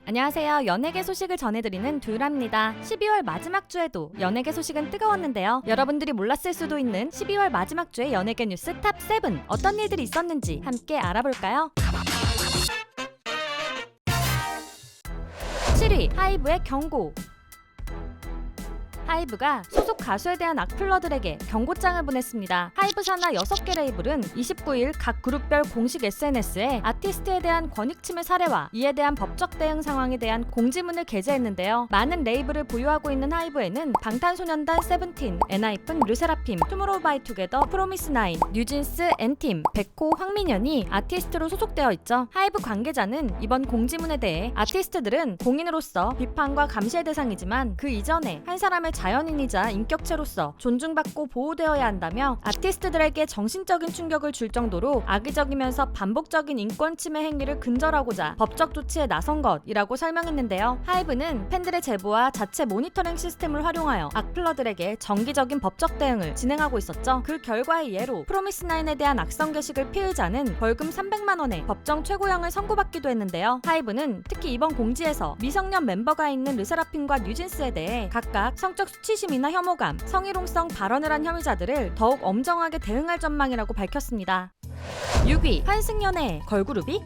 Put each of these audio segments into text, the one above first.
안녕하세요. 연예계 소식을 전해드리는 듀라입니다. 12월 마지막 주에도 연예계 소식은 뜨거웠는데요. 여러분들이 몰랐을 수도 있는 12월 마지막 주의 연예계 뉴스 탑 7 어떤 일들이 있었는지 함께 알아볼까요? 7위 하이브의 경고. 하이브가 소속 가수에 대한 악플러들에게 경고장을 보냈습니다. 하이브 산하 6개 레이블은 29일 각 그룹별 공식 SNS에 아티스트에 대한 권익침해 사례와 이에 대한 법적 대응 상황에 대한 공지문을 게재했는데요. 많은 레이블을 보유하고 있는 하이브에는 방탄소년단 세븐틴, 엔하이픈, 르세라핌, 투모로우바이투게더, 프로미스나인, 뉴진스, 엔팀, 백호, 황민현이 아티스트로 소속되어 있죠. 하이브 관계자는 이번 공지문에 대해 아티스트들은 공인으로서 비판과 감시의 대상이지만 그 이전에 한 사람의 자연인이자 인격체로서 존중받고 보호되어야 한다며 아티스트들에게 정신적인 충격을 줄 정도로 악의적이면서 반복적인 인권 침해 행위를 근절하고자 법적 조치에 나선 것이라고 설명했는데요. 하이브는 팬들의 제보와 자체 모니터링 시스템을 활용하여 악플러들에게 정기적인 법적 대응을 진행하고 있었죠. 그 결과의 예로 프로미스나인에 대한 악성 게시글 피의자는 벌금 300만 원의 법정 최고형을 선고받기도 했는데요. 하이브는 특히 이번 공지에서 미성년 멤버가 있는 르세라핌과 뉴진스에 대해 각각 성적 수치심이나 혐오감, 성희롱성 발언을 한 혐의자들을 더욱 엄정하게 대응할 전망이라고 밝혔습니다. 6위 한승연의 걸그룹이?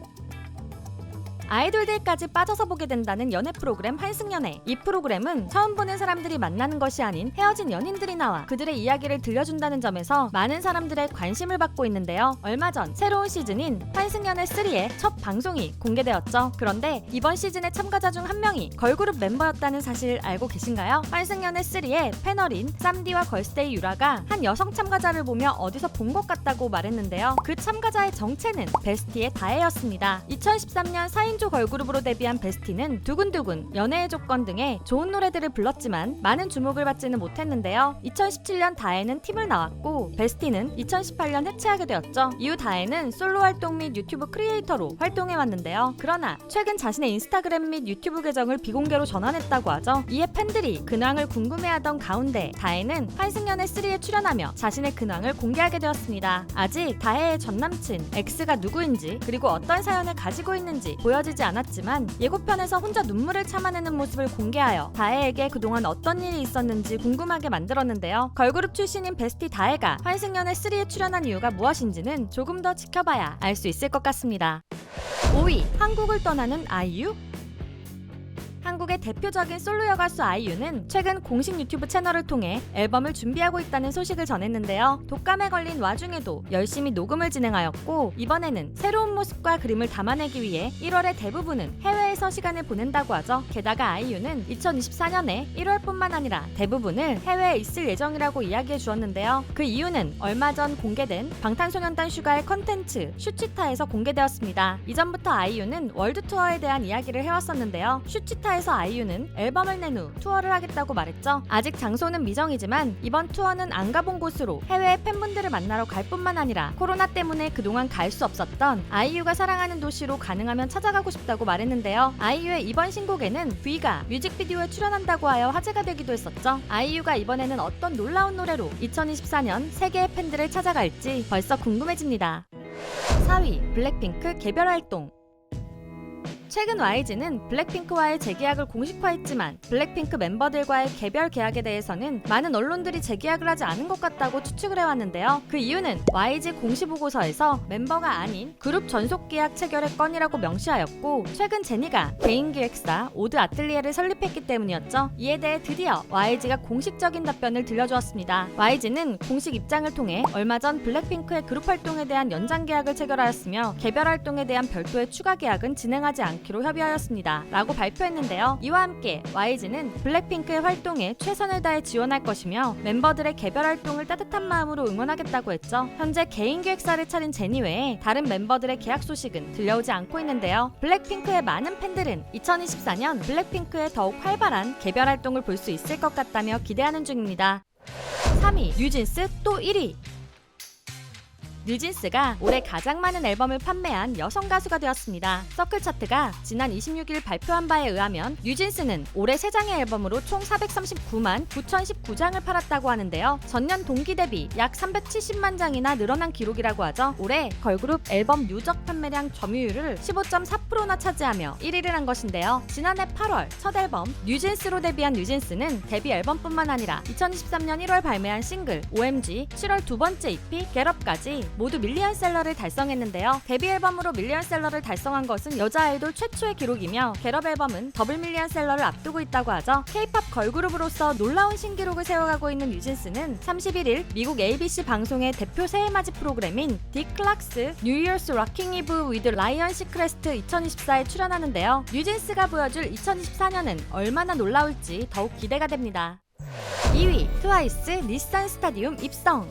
아이돌들까지 빠져서 보게 된다는 연애 프로그램 한승연애. 이 프로그램은 처음 보는 사람들이 만나는 것이 아닌 헤어진 연인들이 나와 그들의 이야기를 들려준다는 점에서 많은 사람들의 관심을 받고 있는데요. 얼마 전 새로운 시즌인 한승연애 3의 첫 방송이 공개되었죠. 그런데 이번 시즌의 참가자 중 한 명이 걸그룹 멤버였다는 사실 알고 계신가요? 한승연애 3의 패널인 쌈디와 걸스데이 유라가 한 여성 참가자를 보며 어디서 본 것 같다고 말했는데요. 그 참가자의 정체는 베스티의 다혜였습니다. 2013년 4인조 걸그룹으로 데뷔한 베스티는 두근두근, 연애의 조건 등의 좋은 노래들을 불렀지만 많은 주목을 받지는 못했는데요. 2017년 다혜는 팀을 나왔고 베스티는 2018년 해체하게 되었죠. 이후 다혜는 솔로 활동 및 유튜브 크리에이터로 활동해왔는데요. 그러나 최근 자신의 인스타그램 및 유튜브 계정을 비공개로 전환했다고 하죠. 이에 팬들이 근황을 궁금해하던 가운데 다혜는 한승연애 3에 출연하며 자신의 근황을 공개하게 되었습니다. 아직 다혜의 전남친 X가 누구인지 그리고 어떤 사연을 가지고 있는지 보여지지 않았지만 예고편에서 혼자 눈물을 참아내는 모습을 공개하여 다혜에게 그동안 어떤 일이 있었는지 궁금하게 만들었는데요. 걸그룹 출신인 베스티 다혜가 한승연애 3에 출연한 이유가 무엇인지는 조금 더 지켜봐야 알 수 있을 것 같습니다. 5위 한국을 떠나는 아이유? 한국의 대표적인 솔로 여가수 아이유는 최근 공식 유튜브 채널을 통해 앨범을 준비하고 있다는 소식을 전했는데요. 독감에 걸린 와중에도 열심히 녹음을 진행하였고 이번에는 새로운 모습과 그림을 담아내기 위해 1월의 대부분은 해외에서 시간을 보낸다고 하죠. 게다가 아이유는 2024년에 1월뿐만 아니라 대부분을 해외에 있을 예정이라고 이야기해 주었는데요. 그 이유는 얼마 전 공개된 방탄소년단 슈가의 컨텐츠 슈치타에서 공개되었습니다. 이전부터 아이유는 월드 투어에 대한 이야기를 해왔었는데요. 슈치타 에서 아이유는 앨범을 낸 후 투어를 하겠다고 말했죠. 아직 장소는 미정이지만 이번 투어는 안 가본 곳으로 해외의 팬분들을 만나러 갈 뿐만 아니라 코로나 때문에 그동안 갈 수 없었던 아이유가 사랑하는 도시로 가능하면 찾아가고 싶다고 말했는데요. 아이유의 이번 신곡에는 V가 뮤직비디오에 출연한다고 하여 화제가 되기도 했었죠. 아이유가 이번에는 어떤 놀라운 노래로 2024년 세계의 팬들을 찾아갈지 벌써 궁금해집니다. 4위 블랙핑크 개별 활동. 최근 YG는 블랙핑크와의 재계약을 공식화했지만 블랙핑크 멤버들과의 개별 계약에 대해서는 많은 언론들이 재계약을 하지 않은 것 같다고 추측을 해왔는데요. 그 이유는 YG 공시보고서에서 멤버가 아닌 그룹 전속 계약 체결의 건이라고 명시하였고 최근 제니가 개인 기획사 오드 아틀리에를 설립했기 때문이었죠. 이에 대해 드디어 YG가 공식적인 답변을 들려주었습니다. YG는 공식 입장을 통해 얼마 전 블랙핑크의 그룹 활동에 대한 연장 계약을 체결하였으며 개별 활동에 대한 별도의 추가 계약은 진행하지 않기로 협의하였습니다. 라고 발표했는데요. 이와 함께 YG는 블랙핑크의 활동에 최선을 다해 지원할 것이며 멤버들의 개별 활동을 따뜻한 마음으로 응원하겠다고 했죠. 현재 개인 기획사를 차린 제니 외에 다른 멤버들의 계약 소식은 들려오지 않고 있는데요. 블랙핑크의 많은 팬들은 2024년 블랙핑크의 더욱 활발한 개별 활동을 볼 수 있을 것 같다며 기대하는 중입니다. 3위 뉴진스 또 1위. 뉴진스가 올해 가장 많은 앨범을 판매한 여성 가수가 되었습니다. 서클 차트가 지난 26일 발표한 바에 의하면 뉴진스는 올해 3장의 앨범으로 총 439만 9,019장을 팔았다고 하는데요. 전년 동기 대비 약 370만 장이나 늘어난 기록이라고 하죠. 올해 걸그룹 앨범 누적 판매량 점유율을 15.4%나 차지하며 1위를 한 것인데요. 지난해 8월 첫 앨범 뉴진스로 데뷔한 뉴진스는 데뷔 앨범뿐만 아니라 2023년 1월 발매한 싱글 OMG, 7월 두 번째 EP 겟업까지 모두 밀리언셀러를 달성했는데요. 데뷔 앨범으로 밀리언셀러를 달성한 것은 여자 아이돌 최초의 기록이며 겟업 앨범은 더블 밀리언셀러를 앞두고 있다고 하죠. K-팝 걸그룹으로서 놀라운 신기록을 세워가고 있는 뉴진스는 31일 미국 ABC 방송의 대표 새해맞이 프로그램인 딕 클락스 New Year's Rocking Eve with Ryan Seacrest 2024에 출연하는데요. 뉴진스가 보여줄 2024년은 얼마나 놀라울지 더욱 기대가 됩니다. 2위 트와이스 닛산 스타디움 입성.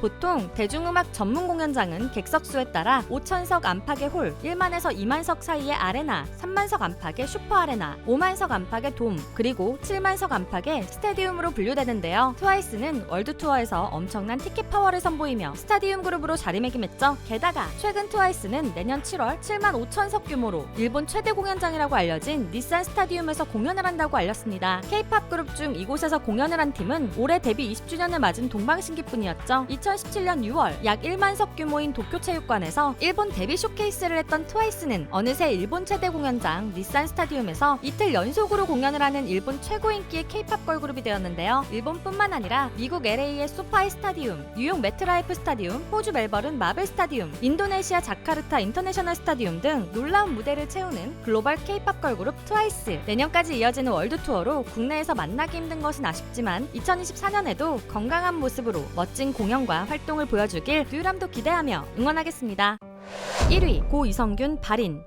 보통 대중음악 전문 공연장은 객석수에 따라 5,000석 안팎의 홀, 1만에서 2만석 사이의 아레나, 3만석 안팎의 슈퍼 아레나, 5만석 안팎의 돔, 그리고 7만석 안팎의 스타디움으로 분류되는데요. 트와이스는 월드 투어에서 엄청난 티켓 파워를 선보이며 스타디움 그룹으로 자리매김했죠. 게다가 최근 트와이스는 내년 7월 7만 5천석 규모로 일본 최대 공연장이라고 알려진 닛산 스타디움에서 공연을 한다고 알렸습니다. K-팝 그룹 중 이곳에서 공연을 한 팀은 올해 데뷔 20주년을 맞은 동방신기뿐이었죠. 2017년 6월 약 1만석 규모인 도쿄체육관에서 일본 데뷔 쇼케이스를 했던 트와이스는 어느새 일본 최대 공연장 닛산 스타디움에서 이틀 연속으로 공연을 하는 일본 최고 인기의 K-팝 걸그룹이 되었는데요. 일본뿐만 아니라 미국 LA의 소파이 스타디움, 뉴욕 매트라이프 스타디움, 호주 멜버른 마블 스타디움, 인도네시아 자카르타 인터내셔널 스타디움 등 놀라운 무대를 채우는 글로벌 K-팝 걸그룹 트와이스. 내년까지 이어지는 월드 투어로 국내에서 만나기 힘든 것은 아쉽지만 2024년에도 건강한 모습으로 멋진 공연과 활동을 보여주길 듀람도 기대하며 응원하겠습니다. 1위 고 이성균 발인.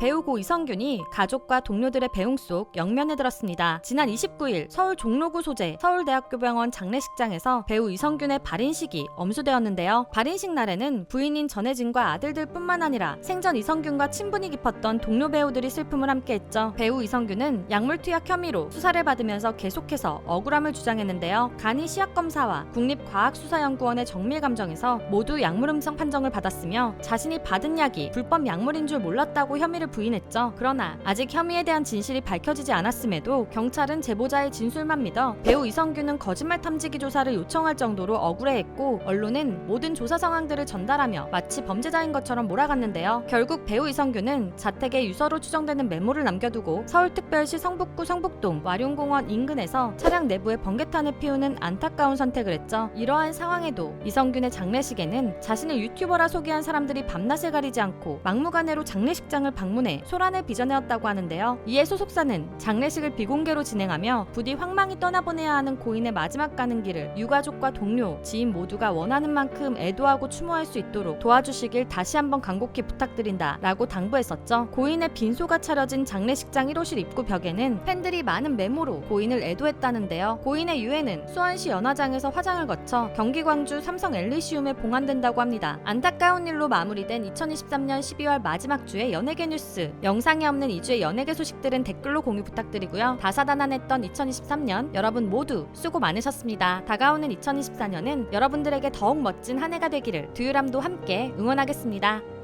배우 고 이성균이 가족과 동료들의 배웅 속 영면에 들었습니다. 지난 29일 서울 종로구 소재 서울대학교병원 장례식장에서 배우 이성균의 발인식이 엄수되었는데요. 발인식 날에는 부인인 전혜진과 아들들 뿐만 아니라 생전 이성균과 친분이 깊었던 동료 배우들이 슬픔을 함께했죠. 배우 이성균은 약물투약 혐의로 수사를 받으면서 계속해서 억울함을 주장했는데요. 간이 시약검사와 국립과학수사연구원의 정밀감정에서 모두 약물음성 판정을 받았으며 자신이 받은 약이 불법 약물인 줄 몰랐다고 혐의를 부인했죠. 그러나 아직 혐의에 대한 진실이 밝혀지지 않았음에도 경찰은 제보자의 진술만 믿어 배우 이성균은 거짓말 탐지기 조사를 요청할 정도로 억울해했고 언론은 모든 조사 상황들을 전달하며 마치 범죄자인 것처럼 몰아갔는데요. 결국 배우 이성균은 자택에 유서로 추정되는 메모를 남겨두고 서울특별시 성북구 성북동 와룡공원 인근에서 차량 내부에 번개탄을 피우는 안타까운 선택을 했죠. 이러한 상황에도 이성균의 장례식에는 자신을 유튜버라 소개한 사람들이 밤낮을 가리지 않고 막무가내로 장례식장을 방문해 소란을 빚어내었다고 하는데요. 이에 소속사는 장례식을 비공개로 진행하며 부디 황망히 떠나보내야 하는 고인의 마지막 가는 길을 유가족과 동료, 지인 모두가 원하는 만큼 애도하고 추모할 수 있도록 도와주시길 다시 한번 간곡히 부탁드린다 라고 당부했었죠. 고인의 빈소가 차려진 장례식장 1호실 입구 벽에는 팬들이 많은 메모로 고인을 애도했다는데요. 고인의 유해는 수원시 연화장에서 화장을 거쳐 경기 광주 삼성 엘리시움에 봉안된다고 합니다. 안타까운 일로 마무리된 2023년 12월 마지막 주의 연예계 뉴스. 영상에 없는 2주의 연예계 소식들은 댓글로 공유 부탁드리고요. 다사다난했던 2023년 여러분 모두 수고 많으셨습니다. 다가오는 2024년은 여러분들에게 더욱 멋진 한 해가 되기를 듀유람도 함께 응원하겠습니다.